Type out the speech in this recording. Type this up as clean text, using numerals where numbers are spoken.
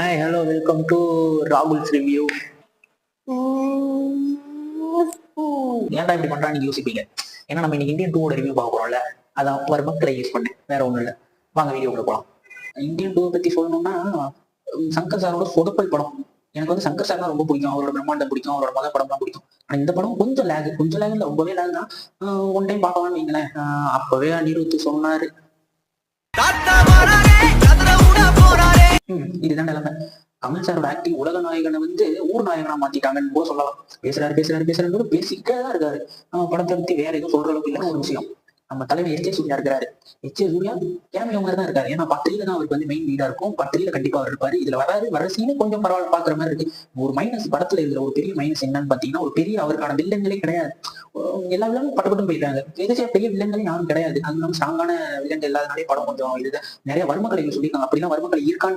Hi hello welcome to Rahul's review. ஏன்டா இப்படி பண்றான்னு நீங்க யோசிப்பீங்க. ஏன்னா நம்ம இன்னைக்கு இந்தியன் டூவோட ரிவ்யூ பார்க்க போறோம்ல, அதான் ஒரு மக்களை யூஸ் பண்ணேன், வேற ஒண்ணும் இல்லை. வாங்க வீடியோக்குள்ள போலாம். இந்தியன் டூவை பத்தி சொல்லணும்னா சங்கர் சாரோட சொதப்பல் படம். எனக்கு வந்து சங்கர் சார்னா ரொம்ப பிடிக்கும், அவரோட பிரம்மாண்டம் பிடிக்கும், அவரோட மத படம்லாம் பிடிக்கும். ஆனா இந்த படம் கொஞ்சம் லேக் இல்லை, ரொம்பவே லேக் தான். ஒன் டைம் பார்க்கலாம்னு வைங்களேன். அப்பவே அனிருத் சொன்னாரு, இதுதான் நிலைமை. கமல் சாரோட ஆக்டிங் உலக நாயகனை வந்து ஊர் நாயகனா மாத்திட்டாங்கன்னு கூட சொல்லலாம். பேசுறாரு பேசிக்கிட்டே தான் இருக்காரு. படத்தை பத்தி வேற எதுவும் சொல்ற அளவுக்கு இல்லைன்னு ஒரு விஷயம். நம்ம தலைவர் எச். சூர்யா இருக்கிறாரு. எச். சூர்யா கேமியோ மாதிரி தான் இருக்காரு. ஏன்னா பத்திரில தான் அவருக்கு வந்து மெயின் லீடா இருக்கும். பத்திரில கண்டிப்பா அவர் இருப்பாரு. இதுல வர சீனே கொஞ்சம் பரவாயில்ல பாக்குற மாதிரி இருக்கு. ஒரு மைனஸ் படத்துல இதுல ஒரு பெரிய மைனஸ் என்னன்னு பாத்தீங்கன்னா, ஒரு பெரிய அவருக்கான வில்லங்களே கிடையாது. எல்லா வில்லங்களும் பட்டு போயிட்டாங்க. எதிர்த்து பெரிய வில்லங்களே யாரும் கிடையாது. அது நம்ம ஸ்ட்ராங்கான வில்லங்கள் இல்லாதனாலே படம் கொஞ்சம் இதுதான். நிறைய வர்மக்கலைகள் சொல்லியிருக்காங்க. அப்படிலாம் வர்மக்கலை இருக்கான்னு